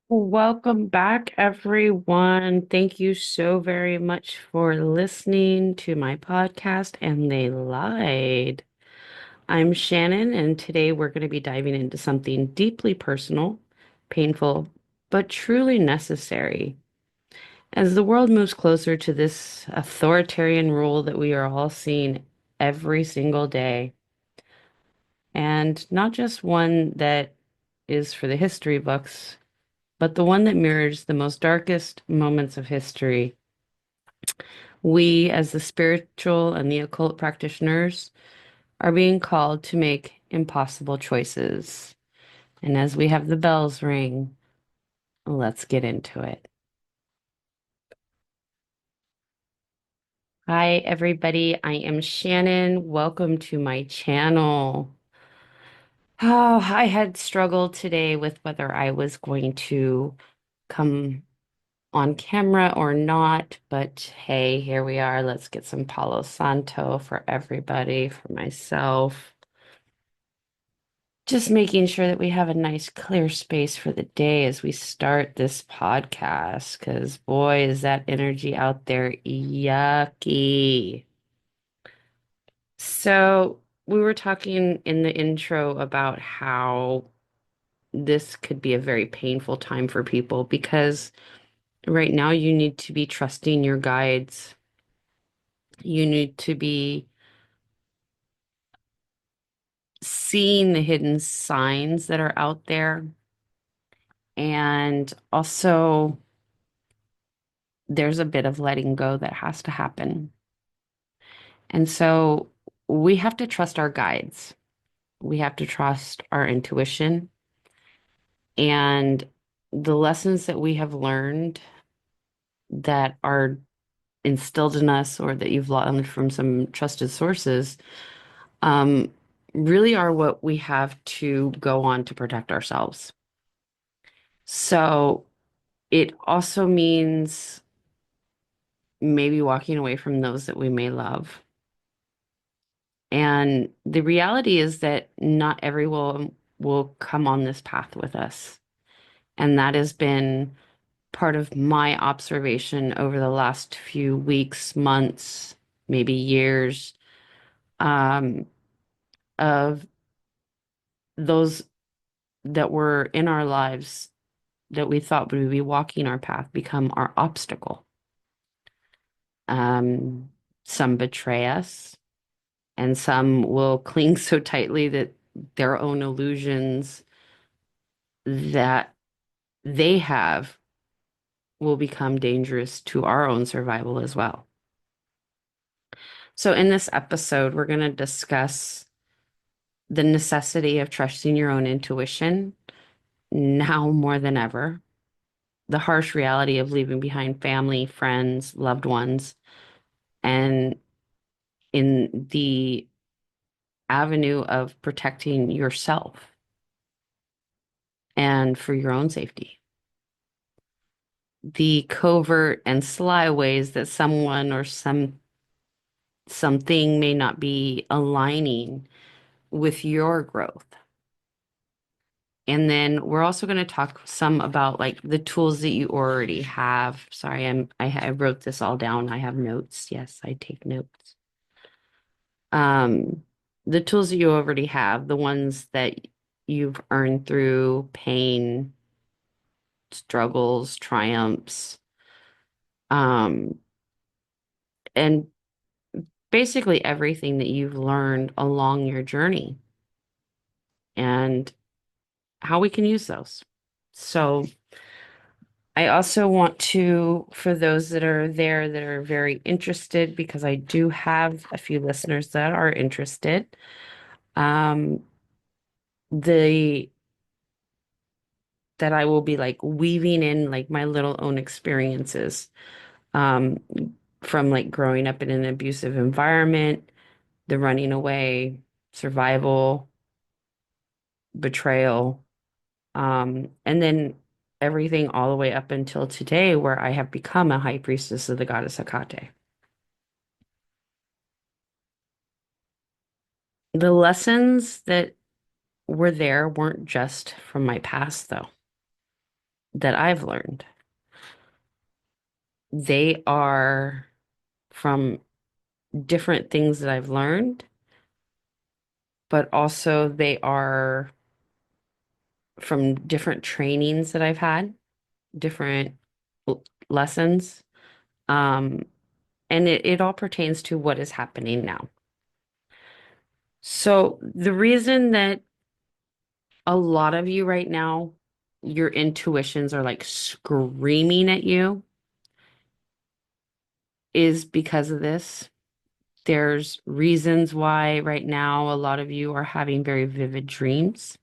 Welcome back, everyone. Thank you so very much for listening to my podcast, And They Lied. I'm Shannon, and today we're going to be diving into something deeply personal, painful, but truly necessary. As the world moves closer to this authoritarian rule that we are all seeing every single day, and not just one that is for the history books, but the one that mirrors the most darkest moments of history. We, as the spiritual and the occult practitioners, are being called to make impossible choices. And as we have the bells ring, let's get into it. Hi, everybody. I am Shannon. Welcome to my channel. Oh, I had struggled today with whether I was going to come on camera or not, but hey, here we are. Let's get some Palo Santo for everybody, for myself. Just making sure that we have a nice clear space for the day as we start this podcast, because boy, is that energy out there yucky. So, we were talking in the intro about how this could be a very painful time for people because right now you need to be trusting your guides. You need to be seeing the hidden signs that are out there. And also, there's a bit of letting go that has to happen. And so, we have to trust our guides. We have to trust our intuition and the lessons that we have learned that are instilled in us or that you've learned from some trusted sources, um, really are what we have to go on to protect ourselves. So it also means maybe walking away from those that we may love. And the reality is that not everyone will come on this path with us. And that has been part of my observation over the last few weeks, months, maybe years, um, of those that were in our lives that we thought would be walking our path become our obstacle. Um, some betray us, and some will cling so tightly that their own illusions that they have will become dangerous to our own survival as well. So, in this episode, we're going to discuss the necessity of trusting your own intuition now more than ever, the harsh reality of leaving behind family, friends, loved ones, and in the avenue of protecting yourself and for your own safety. The covert and sly ways that someone or something may not be aligning with your growth. And then we're also going to talk some about like the tools that you already have. Sorry, I wrote this all down. I have notes. Yes, I take notes. Um, the tools that you already have, the ones that you've earned through pain, struggles, triumphs, um, and basically everything that you've learned along your journey and how we can use those. So I also want to, for those that are there that are very interested, because I do have a few listeners that are interested, um, the that I will be like weaving in like my little own experiences, um, from like growing up in an abusive environment, the running away, survival, betrayal, and then everything all the way up until today, where I have become a high priestess of the goddess Hecate. The lessons that were there weren't just from my past, though. that I've learned. They are from different things that I've learned, but also they are from different trainings that I've had, different lessons. Um, and it all pertains to what is happening now. So the reason that a lot of you right now, your intuitions are like screaming at you is because of this. There's reasons why right now a lot of you are having very vivid dreams.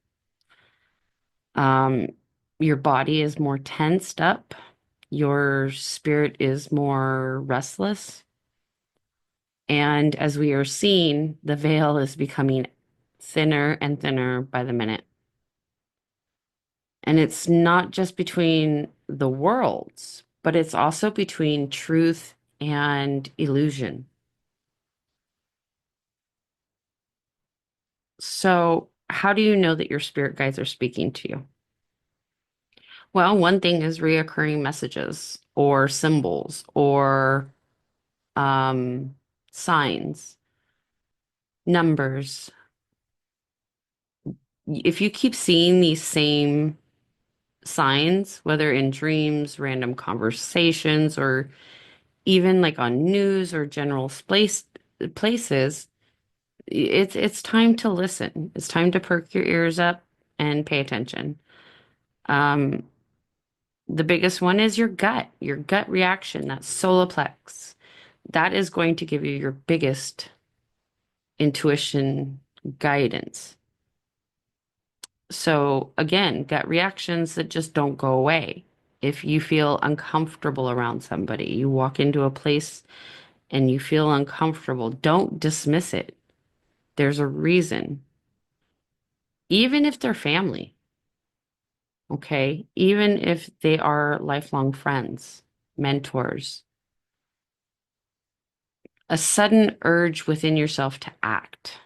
Um, your body is more tensed up. Your spirit is more restless. And as we are seeing, the veil is becoming thinner and thinner by the minute. And it's not just between the worlds, but it's also between truth and illusion. So, how do you know that your spirit guides are speaking to you? Well, one thing is reoccurring messages or symbols or um, signs, numbers. If you keep seeing these same signs, whether in dreams, random conversations, or even like on news or general places, it's time to listen. It's time to perk your ears up and pay attention. Um, the biggest one is your gut reaction, that solar plex. That is going to give you your biggest intuition guidance. So again, gut reactions that just don't go away. If you feel uncomfortable around somebody, you walk into a place and you feel uncomfortable, don't dismiss it. There's a reason. Even if they're family, okay? Even if they are lifelong friends, mentors, a sudden urge within yourself to act,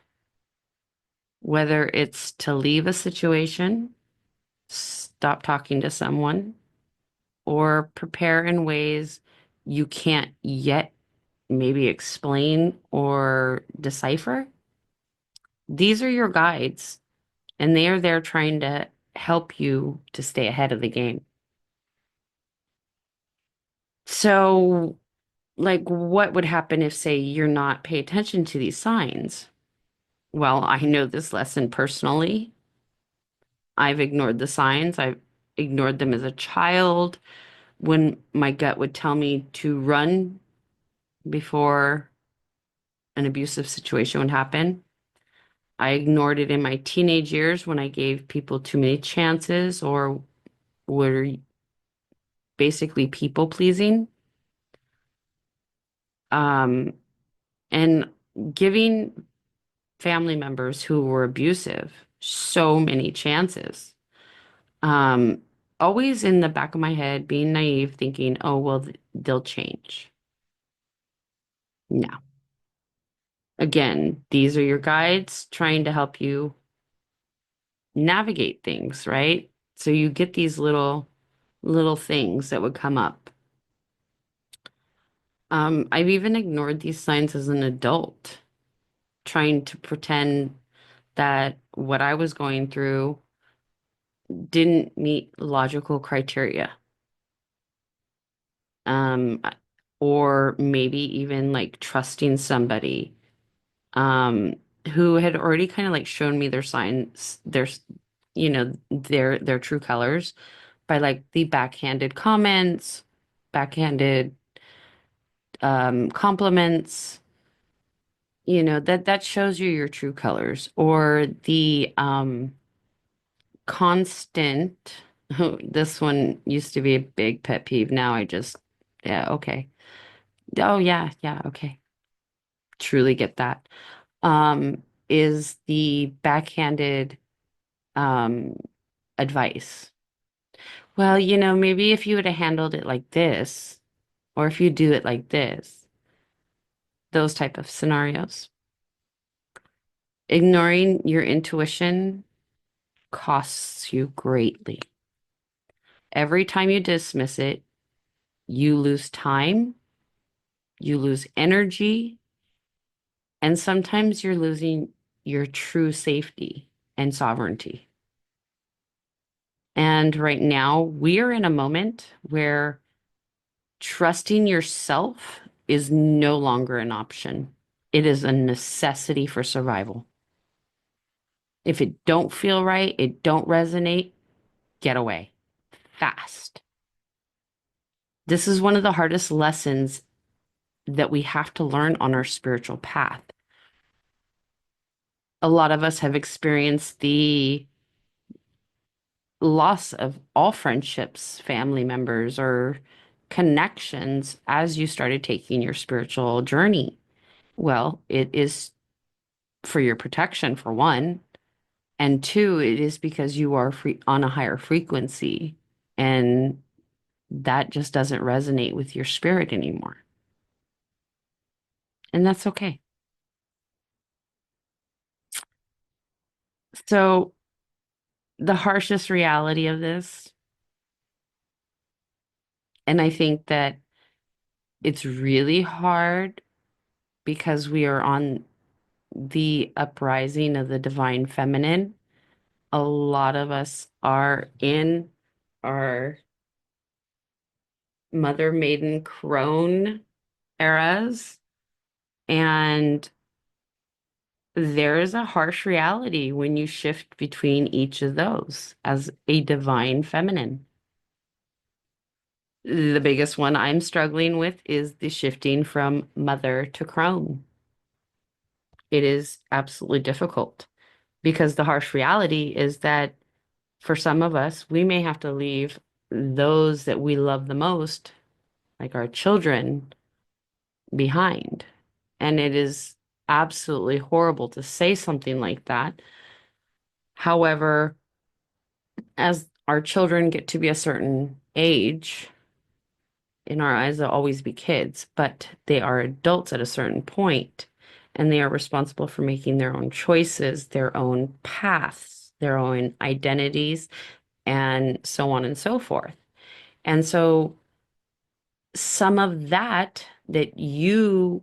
whether it's to leave a situation, stop talking to someone, or prepare in ways you can't yet maybe explain or decipher. These are your guides, and they are there trying to help you to stay ahead of the game. So, like, what would happen if, say, you're not pay attention to these signs? Well, I know this lesson personally. I've ignored the signs. I've ignored them as a child when my gut would tell me to run before an abusive situation would happen. I ignored it in my teenage years when I gave people too many chances or were basically people pleasing. Um, and giving family members who were abusive so many chances. Um, always in the back of my head, being naive, thinking, oh, well, they'll change. No. Again, these are your guides trying to help you navigate things, right? So you get these little things that would come up. I've even ignored these signs as an adult, trying to pretend that what I was going through didn't meet logical criteria. Um, or maybe even like trusting somebody um who had already kind of like shown me their signs, their true colors by like the backhanded comments, backhanded compliments, that shows you your true colors or the constant this one used to be a big pet peeve. Now I just yeah, okay. Oh yeah, yeah, okay. Truly get that. Is the backhanded um advice. Well, maybe if you would have handled it like this, or if you do it like this, those type of scenarios. Ignoring your intuition costs you greatly. Every time you dismiss it, you lose time, you lose energy, and sometimes you're losing your true safety and sovereignty. And right now, we're in a moment where trusting yourself is no longer an option. It is a necessity for survival. If it don't feel right, it don't resonate, get away fast. This is one of the hardest lessons that we have to learn on our spiritual path. A lot of us have experienced the loss of all friendships, family members, or connections as you started taking your spiritual journey. Well, it is for your protection, for one. And two, it is because you are on a higher frequency and that just doesn't resonate with your spirit anymore. And that's okay. So, the harshest reality of this, and I think that it's really hard because we are on the uprising of the divine feminine. A lot of us are in our mother maiden crone eras, and there's a harsh reality when you shift between each of those as a divine feminine. The biggest one I'm struggling with is the shifting from mother to crone. It is absolutely difficult because the harsh reality is that for some of us, we may have to leave those that we love the most, like our children, behind. And it is absolutely horrible to say something like that. However, as our children get to be a certain age, in our eyes, they'll always be kids, but they are adults at a certain point, and they are responsible for making their own choices, their own paths, their own identities, and so on and so forth. And so some of that that you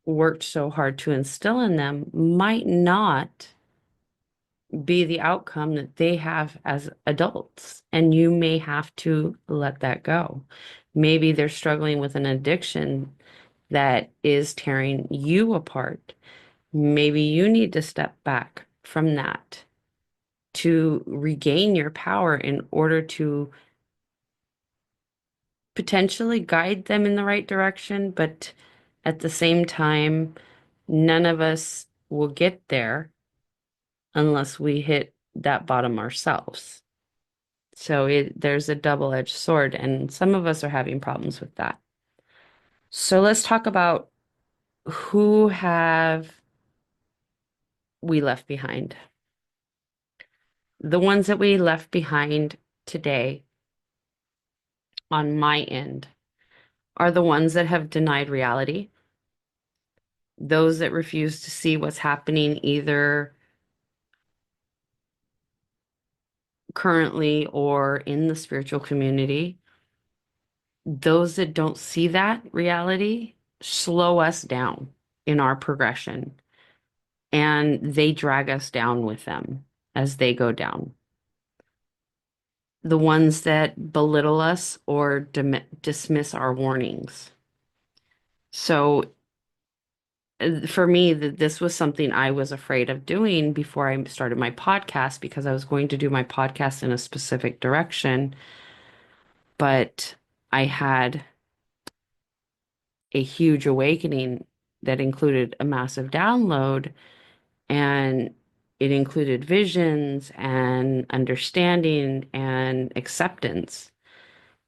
worked so hard to instill in them might not be the outcome that they have as adults. And you may have to let that go. Maybe they're struggling with an addiction that is tearing you apart. Maybe you need to step back from that to regain your power in order to potentially guide them in the right direction. But at the same time, none of us will get there unless we hit that bottom ourselves. So there's a double-edged sword, and some of us are having problems with that. So let's talk about who have we left behind. The ones that we left behind today on my end are the ones that have denied reality, those that refuse to see what's happening either currently or in the spiritual community. Those that don't see that reality slow us down in our progression, and they drag us down with them as they go down. The ones that belittle us or dismiss our warnings. So for me, this was something I was afraid of doing before I started my podcast because I was going to do my podcast in a specific direction, but I had a huge awakening that included a massive download, and it included visions and understanding and acceptance.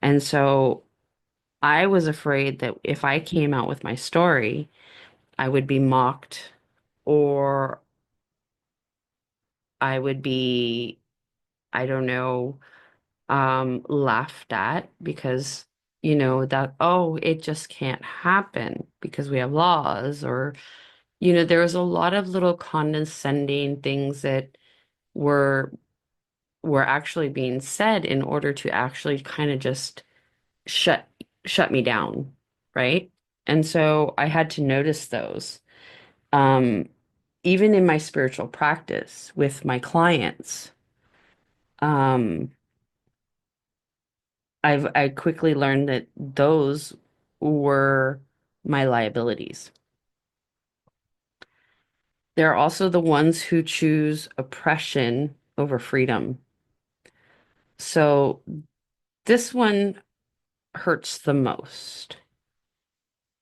And so I was afraid that if I came out with my story, I would be mocked or I would be, I don't know, laughed at because, that, oh, it just can't happen because we have laws or, there was a lot of little condescending things that were were actually being said in order to actually kind of just shut shut me down, right? And so I had to notice those. Um, Even in my spiritual practice with my clients, um, I quickly learned that those were my liabilities. There are also the ones who choose oppression over freedom. So this one hurts the most.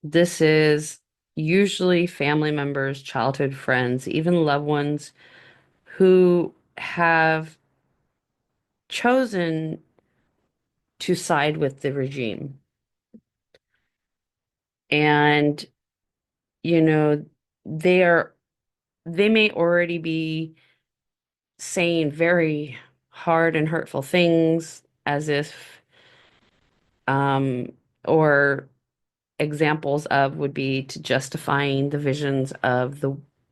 This is usually family members, childhood friends, even loved ones who have chosen to side with the regime. And, you know, they are, they may already be saying very hard and hurtful things as if, um, or examples of would be to justifying the visions of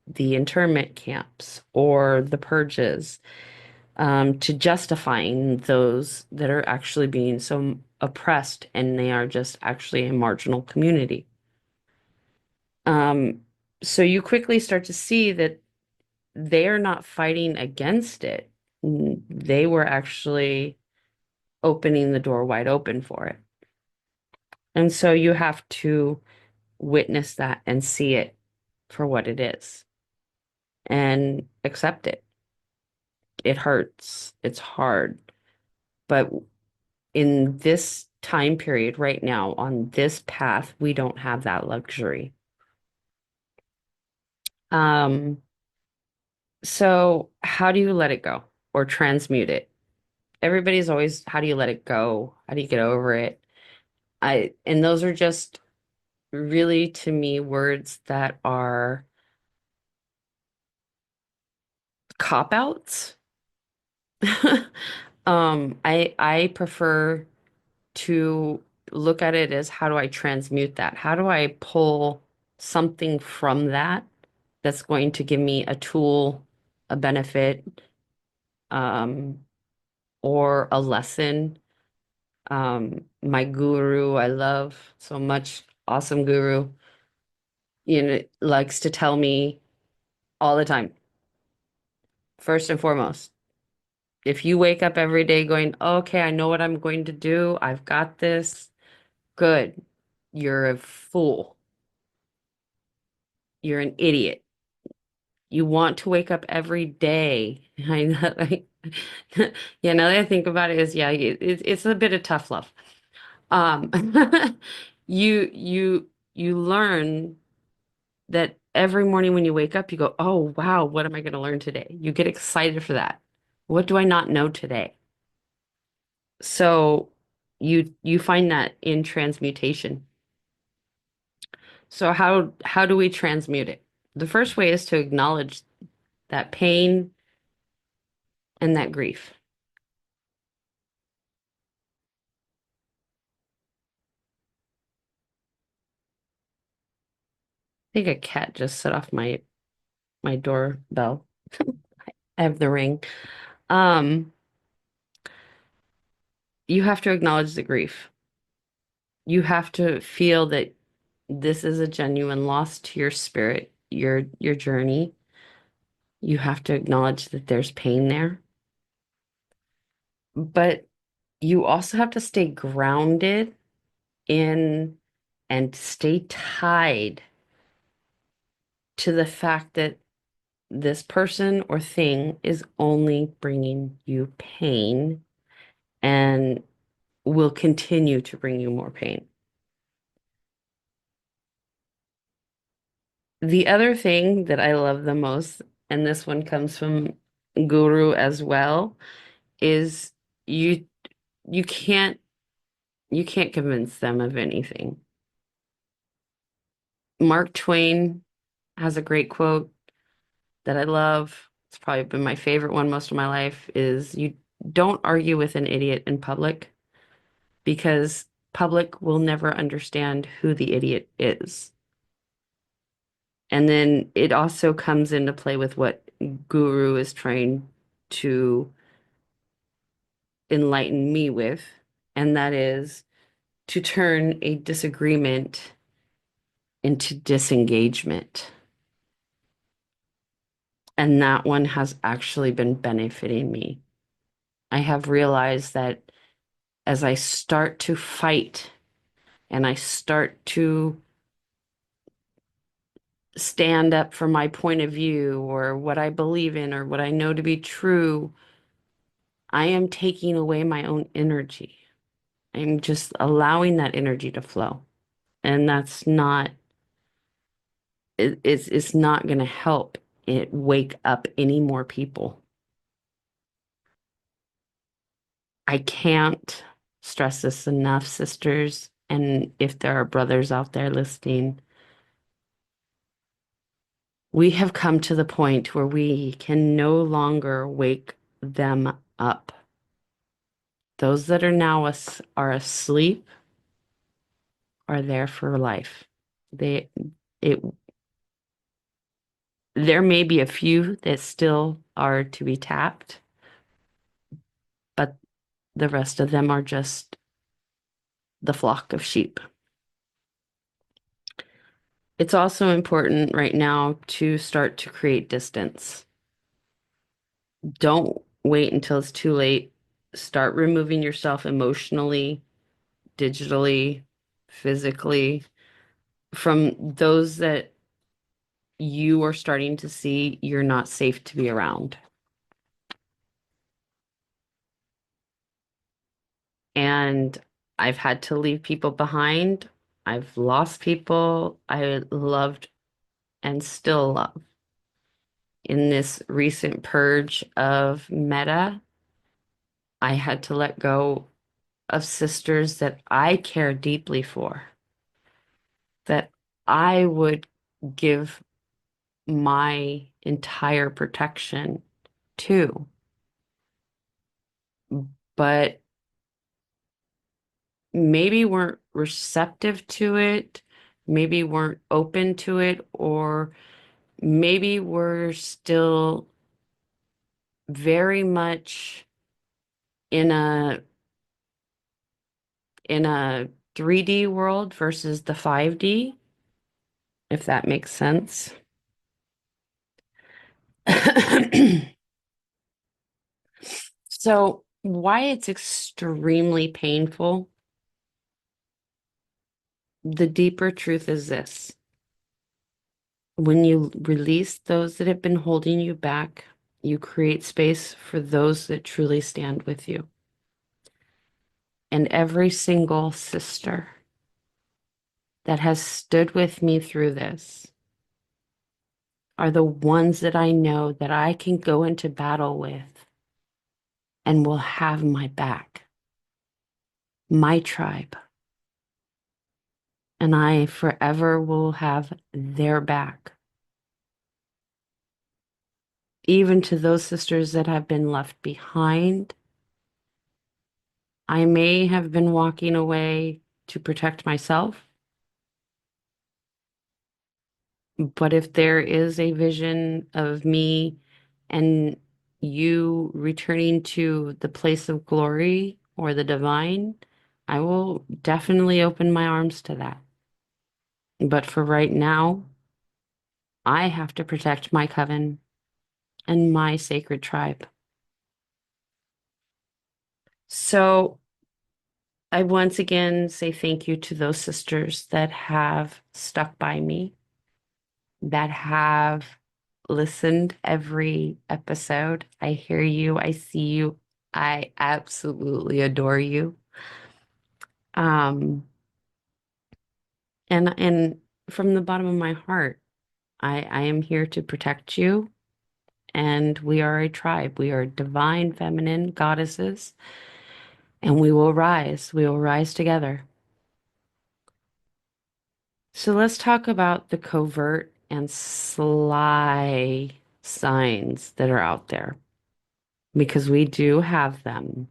the internment camps or the purges, to justifying those that are actually being so oppressed and they are just actually a marginal community. Um, so you quickly start to see that they are not fighting against it. They were actually opening the door wide open for it. And so you have to witness that and see it for what it is and accept it. It hurts. It's hard. But in this time period right now, on this path, we don't have that luxury. Um, so how do you let it go or transmute it? Everybody's always, how do you let it go? How do you get over it? And those are just really to me words that are cop outs. I prefer to look at it as how do I transmute that? How do I pull something from that that's going to give me a tool, a benefit, um, or a lesson? My guru, I love so much, awesome guru, likes to tell me all the time, first and foremost, if you wake up every day going, okay, I know what I'm going to do, I've got this, good. You're a fool. You're an idiot. You want to wake up every day. I know, like, yeah, now that I think about it is, yeah, it's a bit of tough love. Um, you learn that every morning when you wake up, you go, oh, wow, what am I going to learn today? You get excited for that. What do I not know today? So you find that in transmutation. So how do we transmute it? The first way is to acknowledge that pain and that grief. I think a cat just set off my doorbell. I have the ring. Um, you have to acknowledge the grief. You have to feel that this is a genuine loss to your spirit, your journey. You have to acknowledge that there's pain there. But you also have to stay grounded in and stay tied to the fact that this person or thing is only bringing you pain and will continue to bring you more pain. The other thing that I love the most, and this one comes from Guru as well, is you you can't you can't convince them of anything. Mark Twain has a great quote that I love. It's probably been my favorite one most of my life is you don't argue with an idiot in public because public will never understand who the idiot is. And then it also comes into play with what Guru is trying to enlightened me with, and that is to turn a disagreement into disengagement. And that one has actually been benefiting me. I have realized that as I start to fight and I start to stand up for my point of view or what I believe in or what I know to be true, I am taking away my own energy. I'm just allowing that energy to flow. And that's not, it's not going to help it wake up any more people. I can't stress this enough, sisters. And if there are brothers out there listening, we have come to the point where we can no longer wake them up. Those that are now are asleep are there for life. They it There may be a few that still are to be tapped, but the rest of them are just the flock of sheep. It's also important right now to start to create distance. Don't wait until it's too late. Start removing yourself emotionally, digitally, physically from those that you are starting to see you're not safe to be around. And I've had to leave people behind. I've lost people I loved and still love. In this recent purge of Meta, I had to let go of sisters that I care deeply for, that I would give my entire protection to, but maybe weren't receptive to it, maybe weren't open to it, or maybe we're still very much in a 3D world versus the 5D, if that makes sense. So, why it's extremely painful, the deeper truth is this. When you release those that have been holding you back, you create space for those that truly stand with you. And every single sister that has stood with me through this are the ones that I know that I can go into battle with and will have my back, my tribe. And I forever will have their back. Even to those sisters that have been left behind, I may have been walking away to protect myself. But if there is a vision of me and you returning to the place of glory or the divine, I will definitely open my arms to that. But for right now, I have to protect my coven and my sacred tribe. So I once again say thank you to those sisters that have stuck by me, that have listened every episode. I hear you, I see you, I absolutely adore you. Um, and from the bottom of my heart, I am here to protect you. And we are a tribe. We are divine feminine goddesses, and we will rise. We will rise together. So let's talk about the covert and sly signs that are out there because we do have them.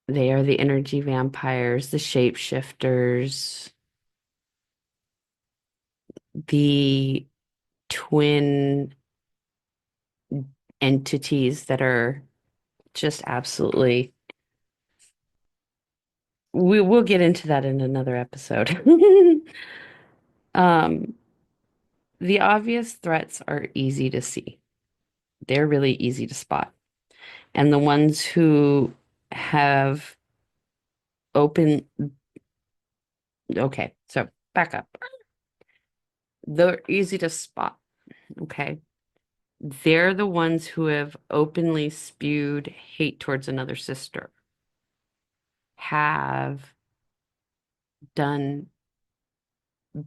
They are the energy vampires, the shapeshifters, the twin entities that are just absolutely. We will get into that in another episode. Um, the obvious threats are easy to see. They're really easy to spot. And the ones who have open, okay, so back up. They're easy to spot, okay? They're the ones who have openly spewed hate towards another sister, have done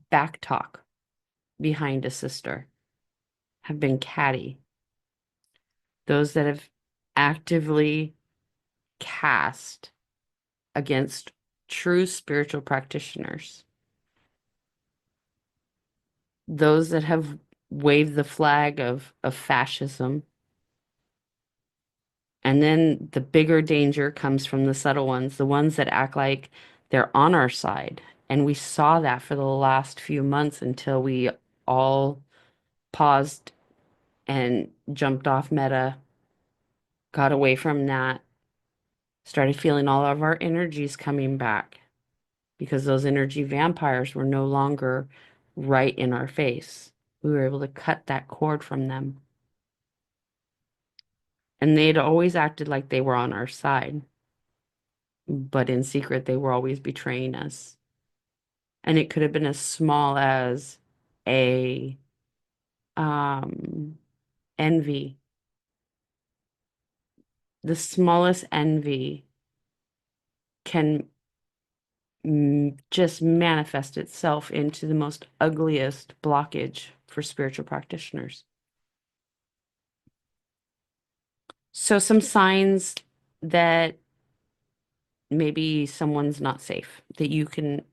back talk behind a sister, have been catty. Those that have actively cast against true spiritual practitioners, those that have waved the flag of fascism. And then the bigger danger comes from the subtle ones, the ones that act like they're on our side. And we saw that for the last few months until we all paused and jumped off Meta, got away from that, started feeling all of our energies coming back because those energy vampires were no longer right in our face. We were able to cut that cord from them. And they'd always acted like they were on our side, but in secret, they were always betraying us. And it could have been as small as a um, envy. The smallest envy can just manifest itself into the most ugliest blockage for spiritual practitioners. So, some signs that maybe someone's not safe that you can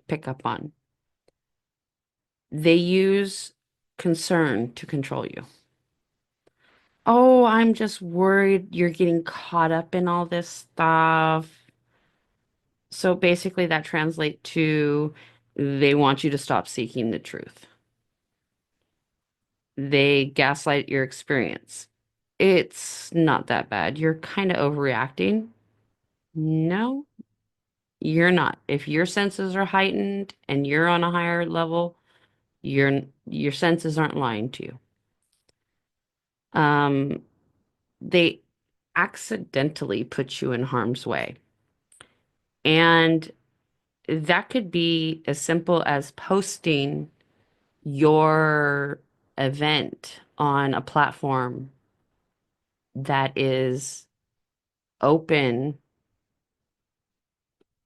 pick up on. They use concern to control you. Oh, I'm just worried you're getting caught up in all this stuff. So basically, that translates to they want you to stop seeking the truth. They gaslight your experience. It's not that bad. You're kind of overreacting. No, you're not. If your senses are heightened and you're on a higher level, your senses aren't lying to you. Um, they accidentally put you in harm's way. And that could be as simple as posting your event on a platform that is open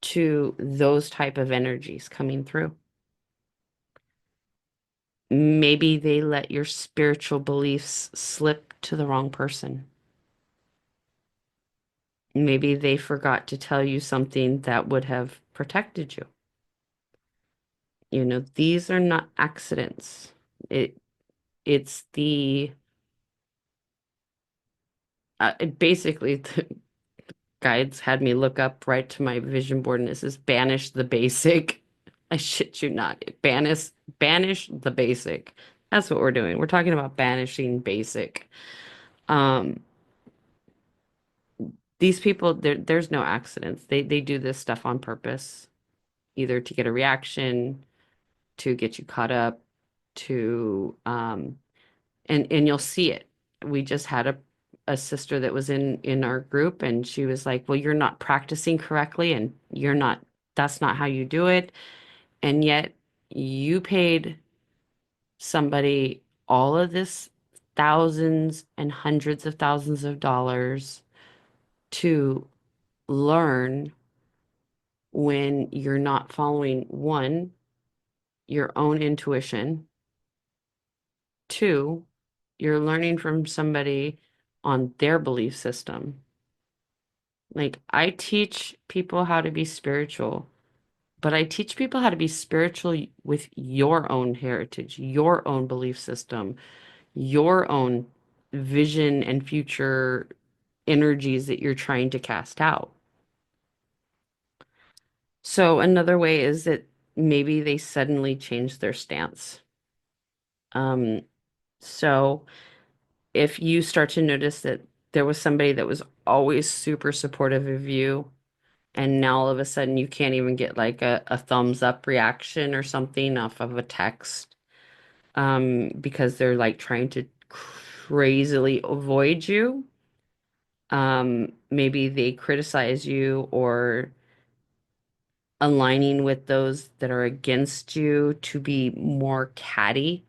to those type of energies coming through. Maybe they let your spiritual beliefs slip to the wrong person. Maybe they forgot to tell you something that would have protected you. You know, these are not accidents. It's the basically the guides had me look up right to my vision board and it says banish the basic. I shit you not. Banish the basic. That's what we're doing. We're talking about banishing basic. Um, these people, there's no accidents. They do this stuff on purpose, either to get a reaction, to get you caught up, to and you'll see it. We just had a sister that was in our group and she was like, "Well, you're not practicing correctly and you're not that's not how you do it." And yet you paid somebody all of this thousands and hundreds of thousands of dollars to learn when you're not following one, your own intuition, two, you're learning from somebody on their belief system. Like, I teach people how to be spiritual, but I teach people how to be spiritual with your own heritage, your own belief system, your own vision and future energies that you're trying to cast out. So another way is that maybe they suddenly change their stance. So if you start to notice that there was somebody that was always super supportive of you, and now all of a sudden you can't even get like a thumbs up reaction or something off of a text, because they're like trying to crazily avoid you. Maybe they criticize you or aligning with those that are against you to be more catty.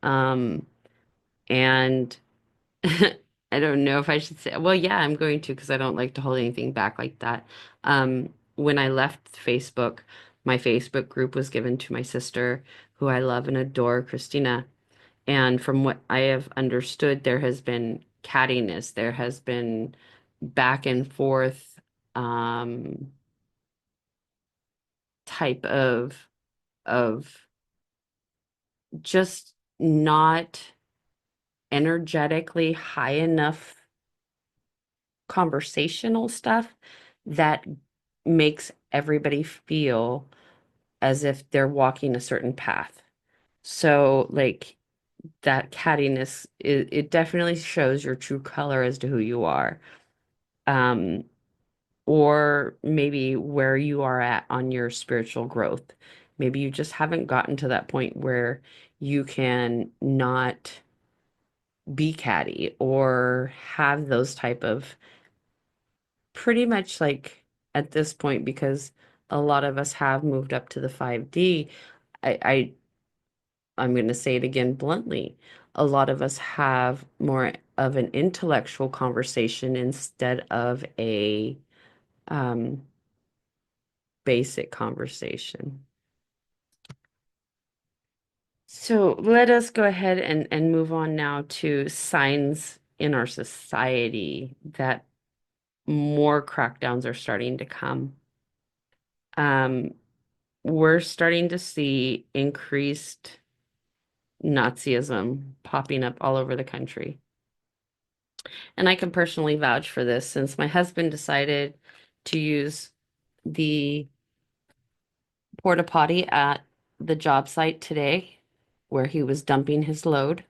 Um, and I don't know if I should say, well, yeah, I'm going to because I don't like to hold anything back like that. When I left Facebook, my Facebook group was given to my sister, who I love and adore, Christina. And from what I have understood, there has been cattiness, there has been back and forth, type of just not energetically high enough conversational stuff that makes everybody feel as if they're walking a certain path. So, like that cattiness, it definitely shows your true color as to who you are. Um, or maybe where you are at on your spiritual growth. Maybe you just haven't gotten to that point where you can not be catty or have those type of pretty much like at this point, because a lot of us have moved up to the 5D. I I'm going to say it again bluntly. A lot of us have more of an intellectual conversation instead of a um, basic conversation. So let us go ahead and move on now to signs in our society that more crackdowns are starting to come. Um, we're starting to see increased Nazism popping up all over the country. And I can personally vouch for this since my husband decided to use the porta potty at the job site today where he was dumping his load.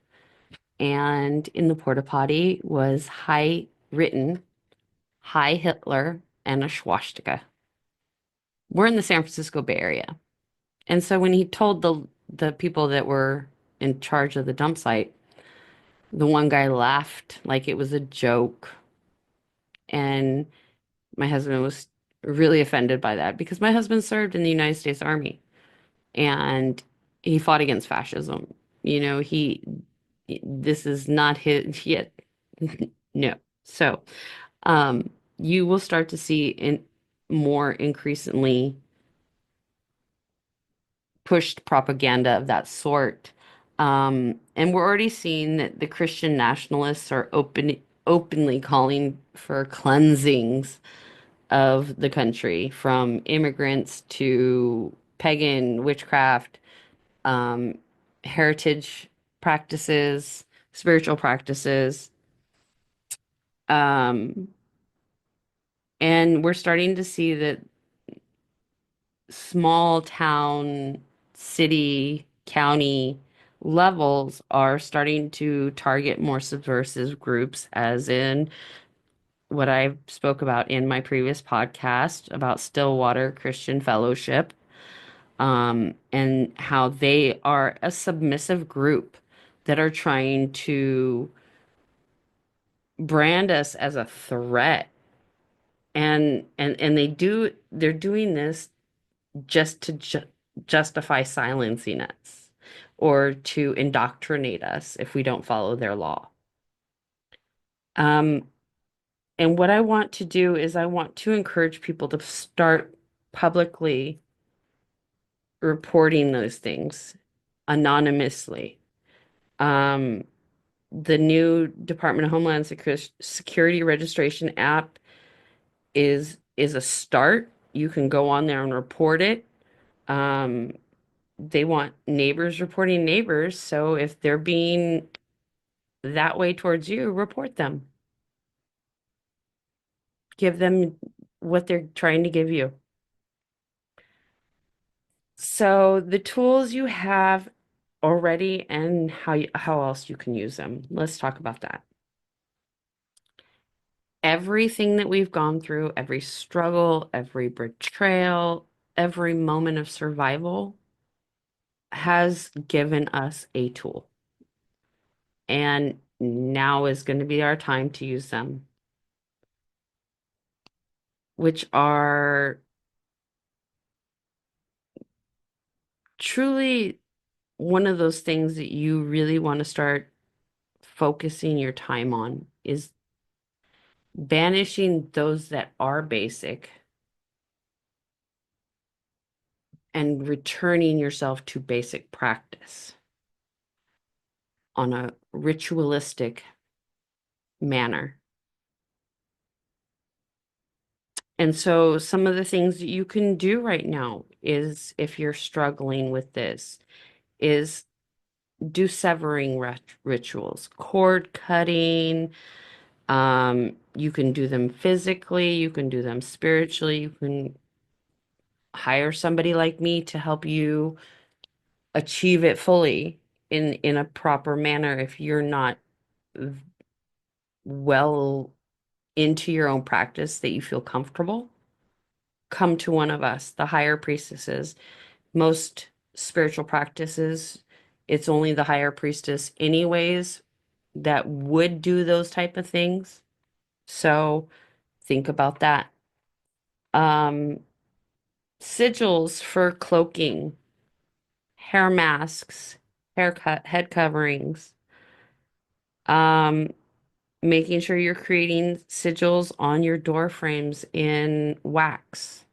And in the porta potty was high written, Hi Hitler, and a swastika. We're in the San Francisco Bay Area. And so when he told the people that were in charge of the dump site, the one guy laughed like it was a joke. And my husband was really offended by that because my husband served in the United States Army and he fought against fascism. You know, this is not his yet. No. So, um, you will start to see in more increasingly pushed propaganda of that sort. And we're already seeing that the Christian nationalists are openly calling for cleansings of the country from immigrants to pagan witchcraft, um, heritage practices, spiritual practices. Um, and we're starting to see that small town, city, county levels are starting to target more subversive groups, as in what I spoke about in my previous podcast about Stillwater Christian Fellowship, and how they are a submissive group that are trying to brand us as a threat. And they're doing this just to justify silencing us or to indoctrinate us if we don't follow their law. Um, and what I want to do is I want to encourage people to start publicly reporting those things anonymously. Um, the new Department of Homeland Security registration app is a start. You can go on there and report it. Um, they want neighbors reporting neighbors. So if they're being that way towards you, report them. Give them what they're trying to give you. So the tools you have already and how else you can use them. Let's talk about that. Everything that we've gone through, every struggle, every betrayal, every moment of survival has given us a tool. And now is going to be our time to use them, which are truly one of those things that you really want to start focusing your time on is banishing those that are basic and returning yourself to basic practice on a ritualistic manner. And so some of the things that you can do right now is if you're struggling with this is do severing rituals, cord cutting. You can do them physically, you can do them spiritually, you can hire somebody like me to help you achieve it fully in a proper manner if you're not well into your own practice that you feel comfortable. Come to one of us, the higher priestesses. Most spiritual practices, it's only the higher priestess anyways that would do those type of things. So think about that. Um, Sigils for cloaking, hair masks, haircut, head coverings. Um, Making sure you're creating sigils on your door frames in wax.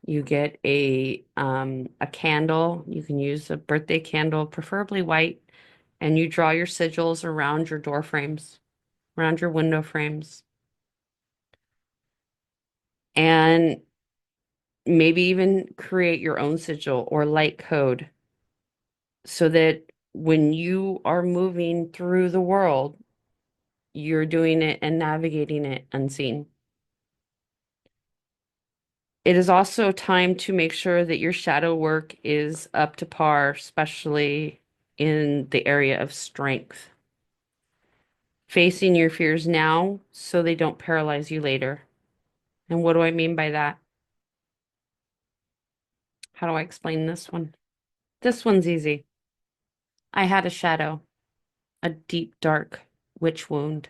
You get a candle. You can use a birthday candle, preferably white, and you draw your sigils around your door frames, around your window frames, and maybe even create your own sigil or light code so that when you are moving through the world, you're doing it and navigating it unseen. It is also time to make sure that your shadow work is up to par, especially in the area of strength. Facing your fears now so they don't paralyze you later. And what do I mean by that? How do I explain this one? This one's easy. I had a shadow, a deep, dark witch wound.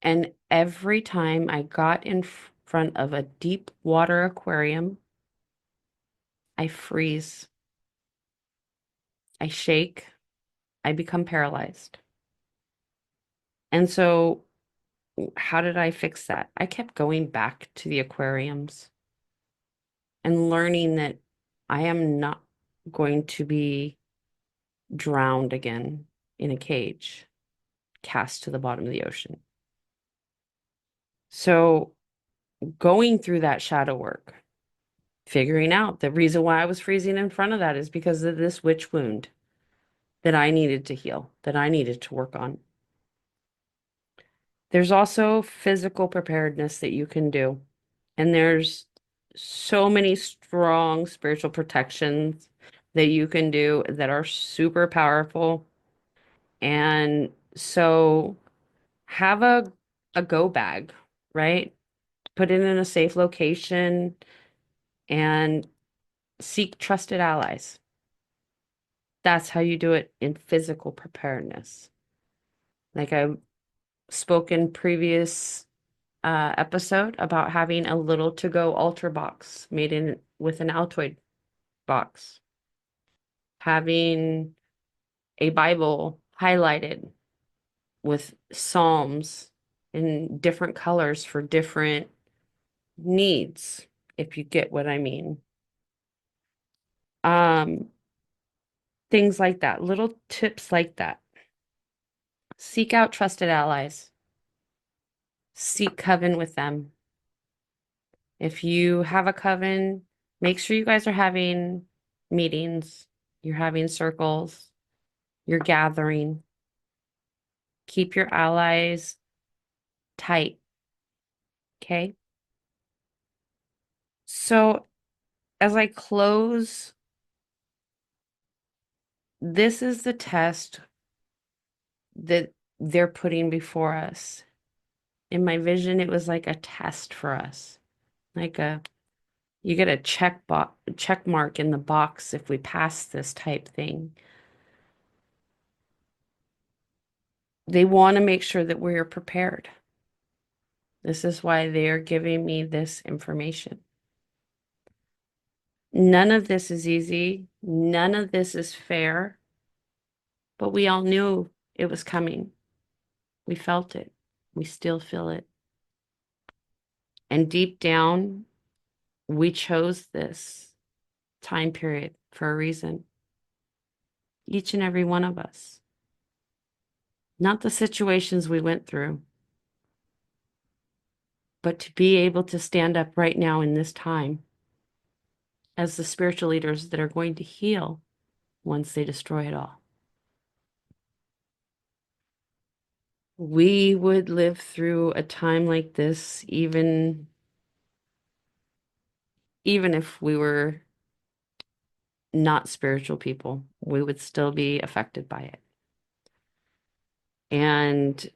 And every time I got in front of a deep water aquarium, I freeze, I shake, I become paralyzed. And so, how did I fix that? I kept going back to the aquariums and learning that I am not going to be drowned again in a cage, cast to the bottom of the ocean. So, going through that shadow work, figuring out the reason why I was freezing in front of that is because of this witch wound that I needed to heal, that I needed to work on. There's also physical preparedness that you can do. And there's so many strong spiritual protections that you can do that are super powerful. And so have a go bag, right? Put it in a safe location and seek trusted allies. That's how you do it in physical preparedness. Like I spoke in previous episode about having a little to-go altar box made in with an Altoid box, having a Bible highlighted with Psalms in different colors for different needs, if you get what I mean. Um, Things like that, little tips like that. Seek out trusted allies. Seek coven with them. If you have a coven, make sure you guys are having meetings, you're having circles, you're gathering. Keep your allies tight, okay? So, as I close, this is the test that they're putting before us. In my vision, it was like a test for us, like you get a check mark in the box if we pass this type thing. They want to make sure that we're prepared. This is why they are giving me this information. None of this is easy. None of this is fair, but we all knew it was coming. We felt it. We still feel it. And deep down, we chose this time period for a reason. Each and every one of us. Not the situations we went through, but to be able to stand up right now in this time as the spiritual leaders that are going to heal once they destroy it all. We would live through a time like this even if we were not spiritual people, we would still be affected by it. And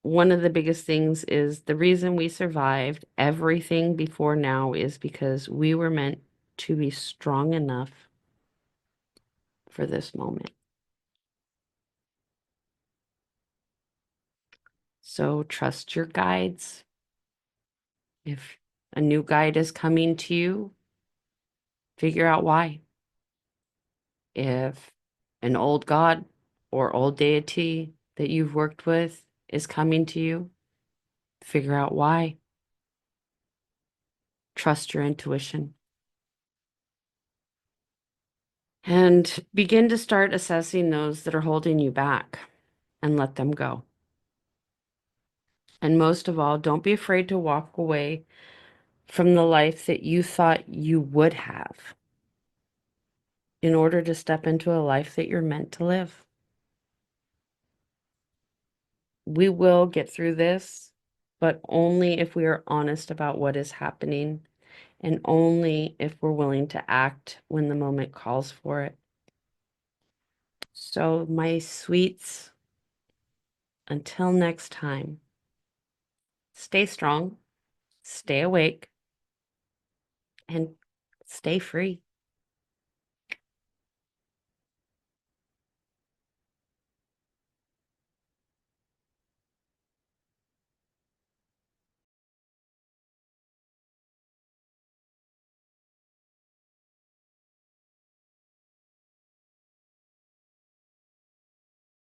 one of the biggest things is the reason we survived everything before now is because we were meant to be strong enough for this moment. So trust your guides. If a new guide is coming to you, figure out why. If an old god or old deity that you've worked with is coming to you, figure out why. Trust your intuition. And begin to start assessing those that are holding you back and let them go. And most of all, don't be afraid to walk away from the life that you thought you would have in order to step into a life that you're meant to live. We will get through this, but only if we are honest about what is happening and only if we're willing to act when the moment calls for it. So, my sweets, until next time, stay strong, stay awake, and stay free.